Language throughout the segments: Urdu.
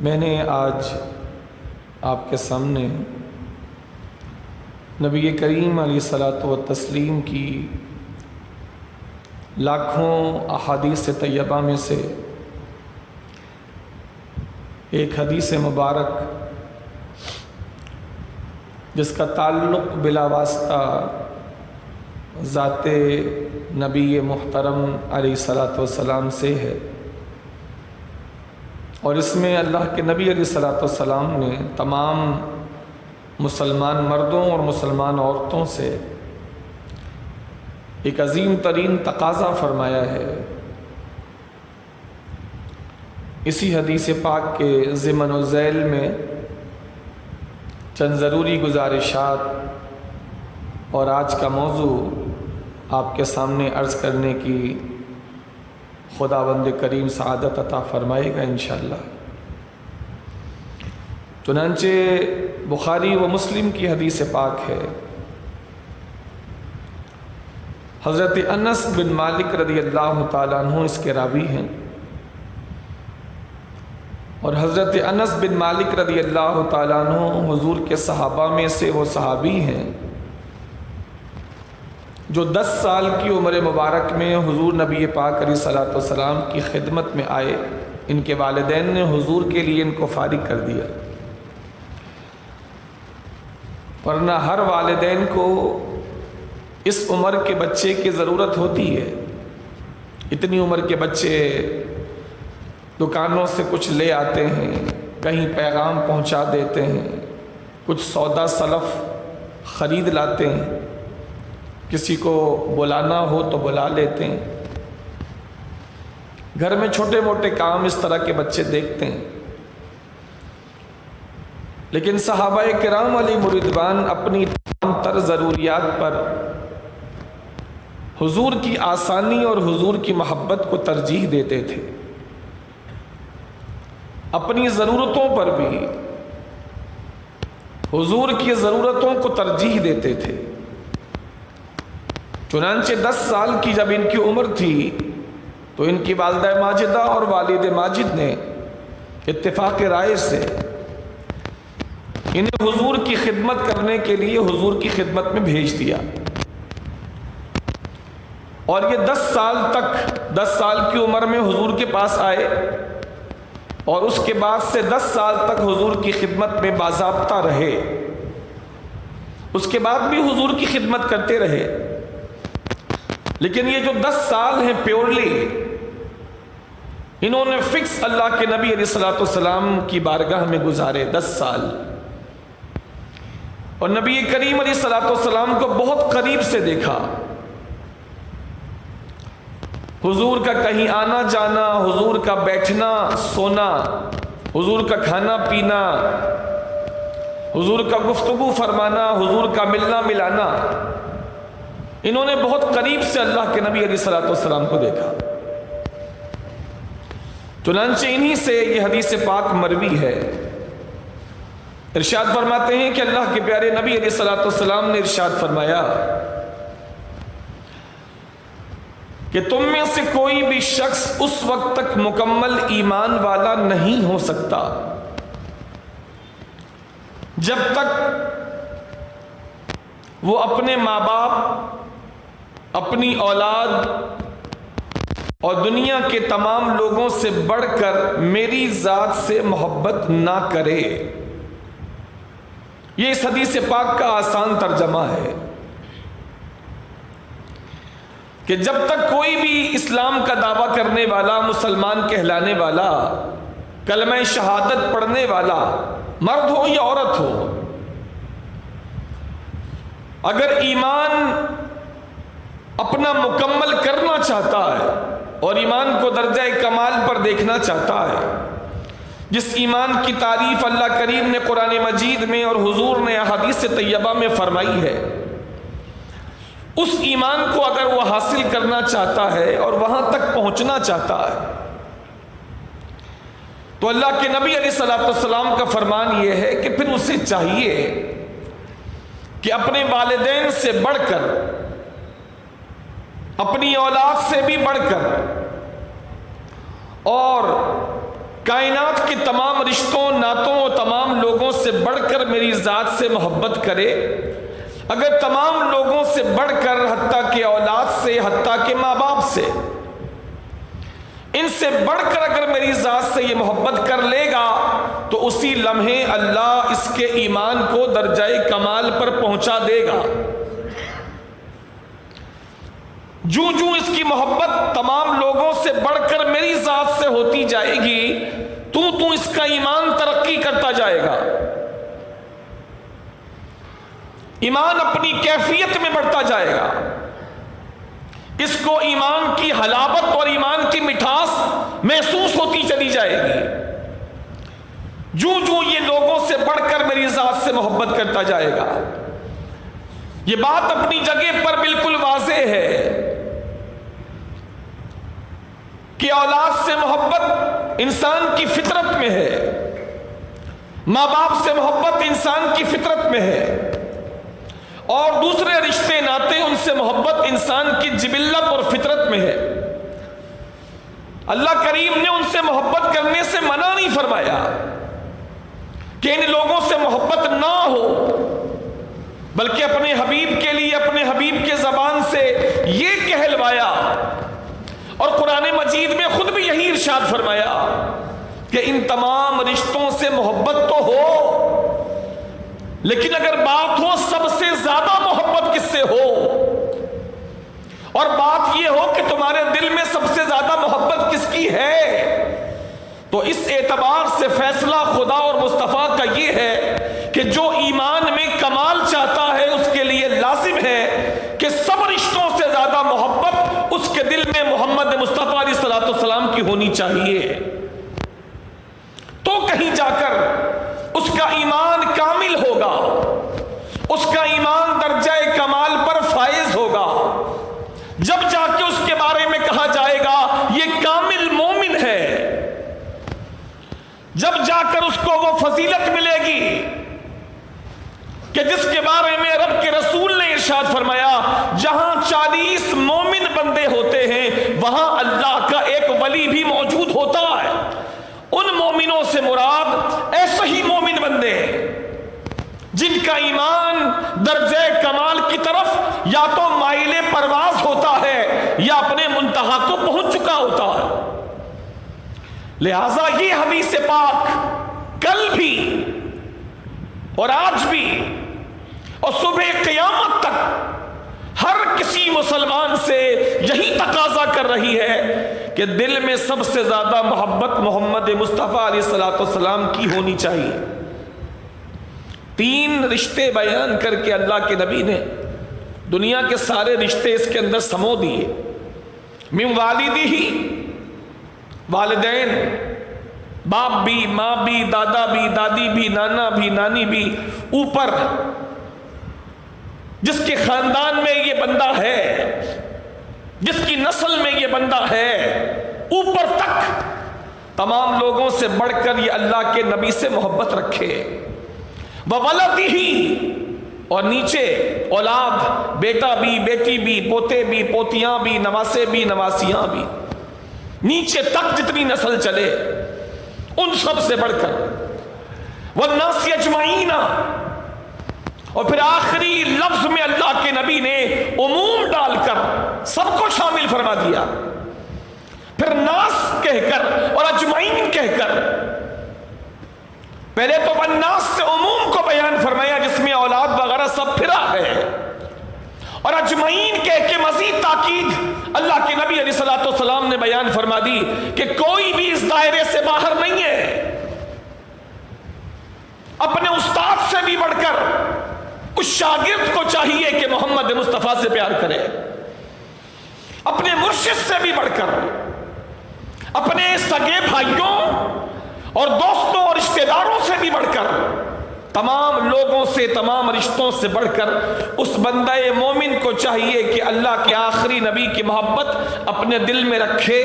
میں نے آج آپ کے سامنے نبی کریم علیہ الصلاۃ والتسلیم کی لاکھوں احادیث طیبہ میں سے ایک حدیث مبارک جس کا تعلق بلا واسطہ ذات نبی محترم علیہ الصلاۃ والسلام سے ہے، اور اس میں اللہ کے نبی علیہ الصلاۃ والسلام نے تمام مسلمان مردوں اور مسلمان عورتوں سے ایک عظیم ترین تقاضا فرمایا ہے۔ اسی حدیث پاک کے ضمن و ذیل میں چند ضروری گزارشات اور آج کا موضوع آپ کے سامنے عرض کرنے کی خداوند کریم سعادت عطا فرمائے گا انشاءاللہ۔ چنانچہ بخاری و مسلم کی حدیث پاک ہے، حضرت انس بن مالک رضی اللہ تعالیٰ عنہ اس کے راوی ہیں، اور حضرت انس بن مالک رضی اللہ تعالیٰ عنہ حضور کے صحابہ میں سے وہ صحابی ہیں جو 10 سال کی عمر مبارک میں حضور نبی پاک علیہ الصلاۃ والسلام کی خدمت میں آئے۔ ان کے والدین نے حضور کے لیے ان کو فارغ کر دیا، ورنہ ہر والدین کو اس عمر کے بچے کی ضرورت ہوتی ہے۔ اتنی عمر کے بچے دکانوں سے کچھ لے آتے ہیں، کہیں پیغام پہنچا دیتے ہیں، کچھ سودا سلف خرید لاتے ہیں، کسی کو بلانا ہو تو بلا لیتے ہیں، گھر میں چھوٹے موٹے کام اس طرح کے بچے دیکھتے ہیں۔ لیکن صحابہ کرام علیہ رضوان اپنی تمام تر ضروریات پر حضور کی آسانی اور حضور کی محبت کو ترجیح دیتے تھے، اپنی ضرورتوں پر بھی حضور کی ضرورتوں کو ترجیح دیتے تھے۔ چنانچہ 10 سال کی جب ان کی عمر تھی تو ان کی والدہ ماجدہ اور والد ماجد نے اتفاق رائے سے انہیں حضور کی خدمت کرنے کے لیے حضور کی خدمت میں بھیج دیا، اور یہ 10 سال کی عمر میں حضور کے پاس آئے، اور اس کے بعد سے 10 سال تک حضور کی خدمت میں باضابطہ رہے، اس کے بعد بھی حضور کی خدمت کرتے رہے۔ لیکن یہ جو 10 سال ہیں پیورلی انہوں نے فکس اللہ کے نبی علیہ الصلوۃ والسلام کی بارگاہ میں گزارے 10 سال، اور نبی کریم علیہ الصلوۃ والسلام کو بہت قریب سے دیکھا۔ حضور کا کہیں آنا جانا، حضور کا بیٹھنا سونا، حضور کا کھانا پینا، حضور کا گفتگو فرمانا، حضور کا ملنا ملانا، انہوں نے بہت قریب سے اللہ کے نبی علیہ الصلوۃ والسلام کو دیکھا۔ چنانچہ انہی سے یہ حدیث پاک مروی ہے، ارشاد فرماتے ہیں کہ اللہ کے پیارے نبی علیہ الصلوۃ والسلام نے ارشاد فرمایا کہ تم میں سے کوئی بھی شخص اس وقت تک مکمل ایمان والا نہیں ہو سکتا جب تک وہ اپنے ماں باپ، اپنی اولاد اور دنیا کے تمام لوگوں سے بڑھ کر میری ذات سے محبت نہ کرے۔ یہ اس حدیث پاک کا آسان ترجمہ ہے کہ جب تک کوئی بھی اسلام کا دعویٰ کرنے والا، مسلمان کہلانے والا، کلمہ شہادت پڑھنے والا مرد ہو یا عورت ہو، اگر ایمان اپنا مکمل کرنا چاہتا ہے اور ایمان کو درجہ کمال پر دیکھنا چاہتا ہے، جس ایمان کی تعریف اللہ کریم نے قرآن مجید میں اور حضور نے احادیث طیبہ میں فرمائی ہے، اس ایمان کو اگر وہ حاصل کرنا چاہتا ہے اور وہاں تک پہنچنا چاہتا ہے، تو اللہ کے نبی علیہ الصلوۃ والسلام کا فرمان یہ ہے کہ پھر اسے چاہیے کہ اپنے والدین سے بڑھ کر، اپنی اولاد سے بھی بڑھ کر، اور کائنات کے تمام رشتوں ناتوں اور تمام لوگوں سے بڑھ کر میری ذات سے محبت کرے، اگر تمام لوگوں سے بڑھ کر حتیٰ کہ اولاد سے، حتیٰ کہ ماں باپ سے، ان سے بڑھ کر اگر میری ذات سے یہ محبت کر لے گا تو اسی لمحے اللہ اس کے ایمان کو درجہ کمال پر پہنچا دے گا۔ جو جو اس کی محبت تمام لوگوں سے بڑھ کر میری ذات سے ہوتی جائے گی تو اس کا ایمان ترقی کرتا جائے گا، ایمان اپنی کیفیت میں بڑھتا جائے گا، اس کو ایمان کی حلاوت اور ایمان کی مٹھاس محسوس ہوتی چلی جائے گی۔ جو جو یہ لوگوں سے بڑھ کر میری ذات سے محبت کرتا جائے گا۔ یہ بات اپنی جگہ پر بالکل واضح ہے کہ اولاد سے محبت انسان کی فطرت میں ہے، ماں باپ سے محبت انسان کی فطرت میں ہے، اور دوسرے رشتے ناتے ان سے محبت انسان کی جبلت اور فطرت میں ہے۔ اللہ کریم نے ان سے محبت کرنے سے منع نہیں فرمایا کہ ان لوگوں سے محبت نہ ہو، بلکہ اپنے حبیب کے لیے اپنے حبیب کے زبان سے یہ کہلوایا، اور قرآن مجید میں خود بھی یہی ارشاد فرمایا کہ ان تمام رشتوں سے محبت تو ہو، لیکن اگر بات ہو سب سے زیادہ محبت کس سے ہو، اور بات یہ ہو کہ تمہارے دل میں سب سے زیادہ محبت کس کی ہے، تو اس اعتبار سے فیصلہ خدا اور مصطفیٰ کا یہ ہے کہ جو ایمان میں کمال چاہتا ہے اس کے لیے لازم ہے کہ سب رشتوں سے زیادہ محبت اس کے دل میں محمد مصطفیٰ علیہ الصلوۃ والسلام کی ہونی چاہیے، تو کہیں جا کر اس کا ایمان کامل ہوگا، اس کا ایمان درجہ کمال پر فائز ہوگا، جب جا کے اس کے بارے میں کہا جائے گا یہ کامل مومن ہے، جب جا کر اس کو وہ فضیلت ملے گی کہ جس کے بارے میں رب کے رسول نے ارشاد فرمایا جہاں 40 مومن بندے ہوتے ہیں وہاں اللہ کا ایک ولی بھی موجود ہوتا ہے۔ ان مومنوں سے مراد ایسے ہی مومن بندے جن کا ایمان درجہ کمال کی طرف یا تو مائل پرواز ہوتا ہے یا اپنے منتہا کو پہنچ چکا ہوتا ہے۔ لہذا یہ حدیث پاک کل بھی اور آج بھی اور صبح قیامت تک ہر کسی مسلمان سے یہی تقاضا کر رہی ہے کہ دل میں سب سے زیادہ محبت محمد مصطفیٰ علیہ الصلوۃ والسلام کی ہونی چاہیے۔ 3 رشتے بیان کر کے اللہ کے نبی نے دنیا کے سارے رشتے اس کے اندر سمو دیے۔ من والدی ہی، والدین، باپ بھی، ماں بھی، دادا بھی، دادی بھی، نانا بھی، نانی بھی، اوپر جس کے خاندان میں یہ بندہ ہے، جس کی نسل میں یہ بندہ ہے، اوپر تک تمام لوگوں سے بڑھ کر یہ اللہ کے نبی سے محبت رکھے۔ وَوَلَدِهِ، اور نیچے اولاد، بیٹا بھی، بیٹی بھی، پوتے بھی، پوتیاں بھی، نواسے بھی، نواسیاں بھی، نیچے تک جتنی نسل چلے ان سب سے بڑھ کر وَالنَّاسِ اجمعین، اور پھر آخری لفظ میں اللہ کے نبی نے عموم ڈال کر سب کو شامل فرما دیا، پھر ناس کہہ کر اور اجمعین کہہ کر پہلے تو والناس سے عموم کو بیان فرمایا جس میں اولاد وغیرہ سب پھرا ہے، اور اجمعین کہہ کے مزید تاکید اللہ کے نبی علیہ الصلوۃ والسلام نے بیان فرما دی کہ کوئی بھی اس دائرے سے باہر نہیں ہے۔ اپنے استاد سے بھی بڑھ کر اس شاگرد کو چاہیے کہ محمد مصطفیٰ سے پیار کرے، اپنے مرشد سے بھی بڑھ کر، اپنے سگے بھائیوں اور دوستوں اور رشتہ داروں سے بھی بڑھ کر، تمام لوگوں سے، تمام رشتوں سے بڑھ کر اس بندہ مومن کو چاہیے کہ اللہ کے آخری نبی کی محبت اپنے دل میں رکھے۔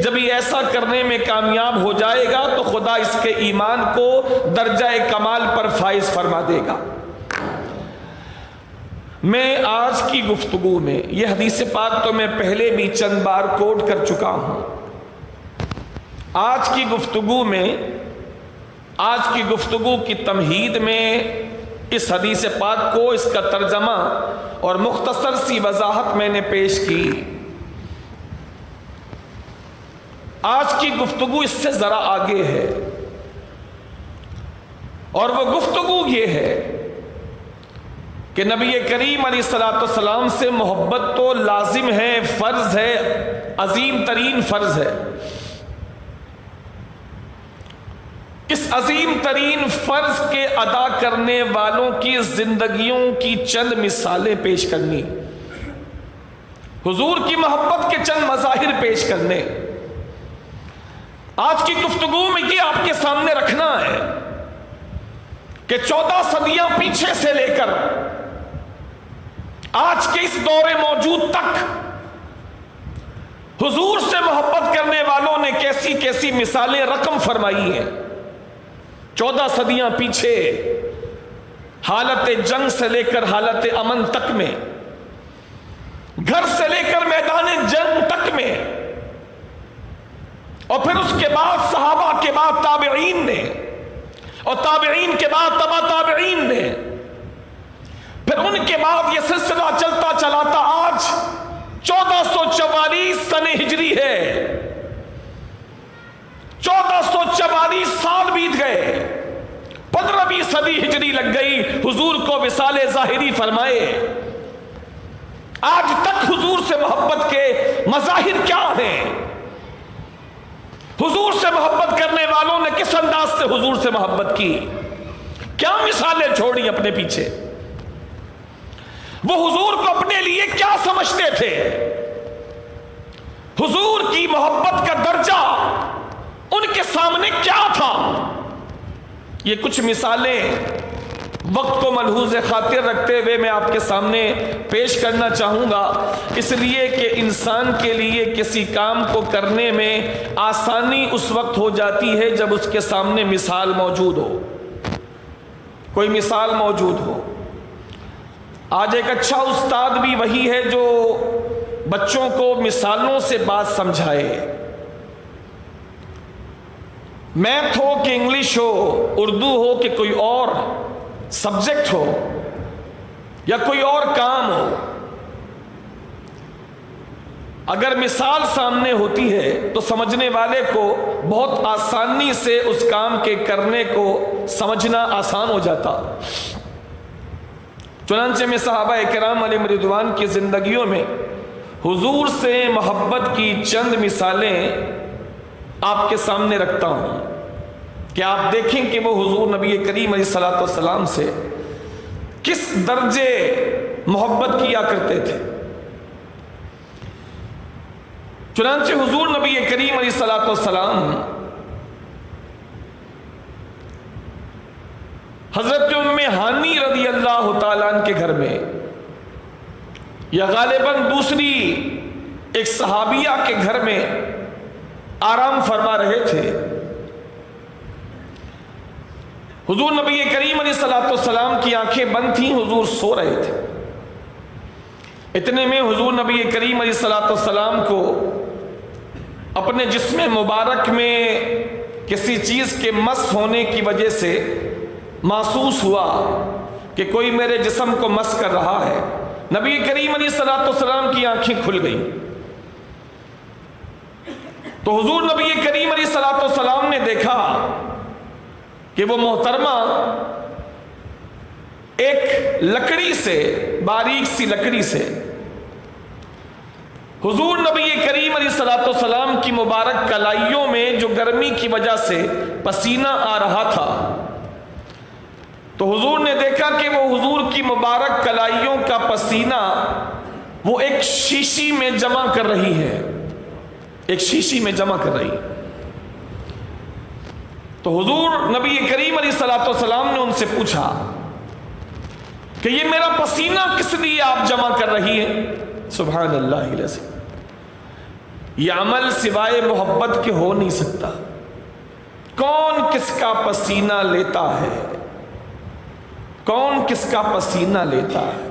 جب یہ ایسا کرنے میں کامیاب ہو جائے گا تو خدا اس کے ایمان کو درجہ کمال پر فائز فرما دے گا۔ میں آج کی گفتگو میں یہ حدیث پاک تو میں پہلے بھی چند بار کوٹ کر چکا ہوں، آج کی گفتگو کی تمہید میں اس حدیث پاک کو، اس کا ترجمہ اور مختصر سی وضاحت میں نے پیش کی۔ آج کی گفتگو اس سے ذرا آگے ہے، اور وہ گفتگو یہ ہے کہ نبی کریم علیہ الصلوۃ والسلام سے محبت تو لازم ہے، فرض ہے، عظیم ترین فرض ہے۔ اس عظیم ترین فرض کے ادا کرنے والوں کی زندگیوں کی چند مثالیں پیش کرنی، حضور کی محبت کے چند مظاہر پیش کرنے، آج کی گفتگو میں یہ آپ کے سامنے رکھنا ہے کہ 14 صدیاں پیچھے سے لے کر آج کے اس دور موجود تک حضور سے محبت کرنے والوں نے کیسی کیسی مثالیں رقم فرمائی ہیں۔ 14 صدیاں پیچھے حالت جنگ سے لے کر حالت امن تک میں، گھر سے لے کر میدان جنگ تک میں، اور پھر اس کے بعد صحابہ کے بعد تابعین نے، اور تابعین کے بعد تبع تابعین نے، پھر ان کے بعد یہ سلسلہ چلتا چلاتا آج 1444 سن ہجری ہے۔ 1444 سال بیت گئے، 15ویں صدی ہجری لگ گئی حضور کو وصال ظاہری فرمائے۔ آج تک حضور سے محبت کے مظاہر کیا ہیں؟ حضور سے محبت کرنے والوں نے کس انداز سے حضور سے محبت کی؟ کیا مثالیں چھوڑی اپنے پیچھے؟ وہ حضور کو اپنے لیے کیا سمجھتے تھے؟ حضور کی محبت کا درجہ ان کے سامنے کیا تھا؟ یہ کچھ مثالیں وقت کو ملحوظ خاطر رکھتے ہوئے میں آپ کے سامنے پیش کرنا چاہوں گا، اس لیے کہ انسان کے لیے کسی کام کو کرنے میں آسانی اس وقت ہو جاتی ہے جب اس کے سامنے مثال موجود ہو، کوئی مثال موجود ہو۔ آج ایک اچھا استاد بھی وہی ہے جو بچوں کو مثالوں سے بات سمجھائے۔ میتھ ہو کہ انگلش ہو، اردو ہو کہ کوئی اور سبجیکٹ ہو یا کوئی اور کام ہو، اگر مثال سامنے ہوتی ہے تو سمجھنے والے کو بہت آسانی سے اس کام کے کرنے کو سمجھنا آسان ہو جاتا۔ چنانچہ میں صحابہ کرام علیہم رضوان کی زندگیوں میں حضور سے محبت کی چند مثالیں آپ کے سامنے رکھتا ہوں کہ آپ دیکھیں کہ وہ حضور نبی کریم علیہ الصلوۃ والسلام سے کس درجے محبت کیا کرتے تھے۔ چنانچہ حضور نبی کریم علیہ الصلوۃ والسلام حضرت ام ہانی رضی اللہ تعالیٰ عنہ کے گھر میں، یا غالباً دوسری ایک صحابیہ کے گھر میں آرام فرما رہے تھے۔ حضور نبی کریم علیہ الصلوۃ والسلام کی آنکھیں بند تھیں، حضور سو رہے تھے۔ اتنے میں حضور نبی کریم علیہ الصلوۃ والسلام کو اپنے جسم مبارک میں کسی چیز کے مس ہونے کی وجہ سے محسوس ہوا کہ کوئی میرے جسم کو مس کر رہا ہے۔ نبی کریم علیہ الصلوۃ والسلام کی آنکھیں کھل گئیں تو حضور نبی کریم علیہ الصلوۃ والسلام نے دیکھا کہ وہ محترمہ ایک لکڑی سے، باریک سی لکڑی سے حضور نبی کریم علیہ الصلوۃ والسلام کی مبارک کلائیوں میں جو گرمی کی وجہ سے پسینہ آ رہا تھا، تو حضور نے دیکھا کہ وہ حضور کی مبارک کلائیوں کا پسینہ وہ ایک شیشی میں جمع کر رہی ہے، ایک شیشی میں جمع کر رہی ہے۔ تو حضور نبی کریم علیہ الصلوۃ والسلام نے ان سے پوچھا کہ یہ میرا پسینہ کس لیے آپ جمع کر رہی ہیں؟ سبحان اللہ العظیم، یہ عمل سوائے محبت کے ہو نہیں سکتا۔ کون کس کا پسینہ لیتا ہے؟ کون کس کا پسینہ لیتا ہے؟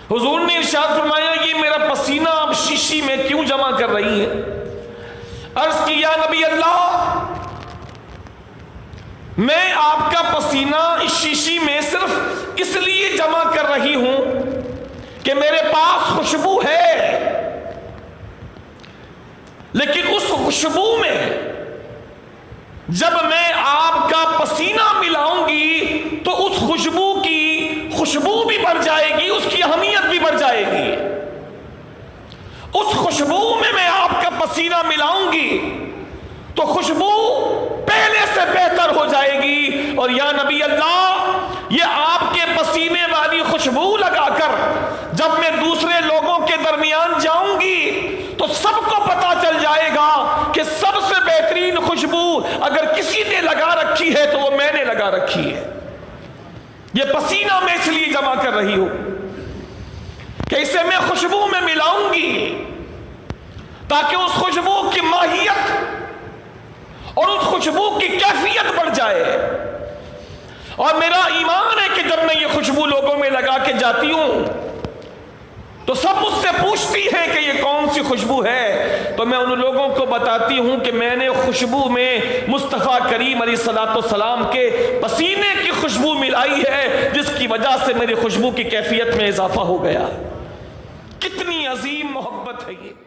حضور نے ارشاد فرمایا یہ میرا پسینہ آپ شیشی میں کیوں جمع کر رہی ہیں؟ عرض کی یا نبی اللہ، میں آپ کا پسینہ اس شیشی میں صرف اس لیے جمع کر رہی ہوں کہ میرے پاس خوشبو ہے، لیکن اس خوشبو میں جب میں آپ کا پسینہ ملاؤں گی تو اس خوشبو کی خوشبو بھی بڑھ جائے گی، اس کی اہمیت بھی بڑھ جائے گی۔ اس خوشبو میں آپ کا پسینہ ملاؤں گی تو خوشبو پہلے سے بہتر ہو جائے گی، اور یا نبی اللہ، یہ آپ کے پسینے والی خوشبو لگا کر جب میں دوسرے لوگوں کے درمیان جاؤں گی تو سب کو پتا چل جائے گا کہ سب سے بہترین خوشبو اگر کسی نے لگا رکھی ہے تو وہ میں نے لگا رکھی ہے۔ یہ پسینہ میں اس لیے جمع کر رہی ہوں کہ اسے میں خوشبو میں ملاؤں گی تاکہ اس خوشبو کی ماہیت اور اس خوشبو کی کیفیت بڑھ جائے۔ اور میرا ایمان ہے کہ جب میں یہ خوشبو لوگوں میں لگا کے جاتی ہوں تو سب مجھ سے پوچھتی ہیں کہ یہ کون سی خوشبو ہے، تو میں ان لوگوں کو بتاتی ہوں کہ میں نے خوشبو میں مصطفیٰ کریم علیہ الصلوۃ والسلام کے پسینے کی خوشبو ملائی ہے، جس کی وجہ سے میری خوشبو کی کیفیت میں اضافہ ہو گیا۔ کتنی عظیم محبت ہے یہ۔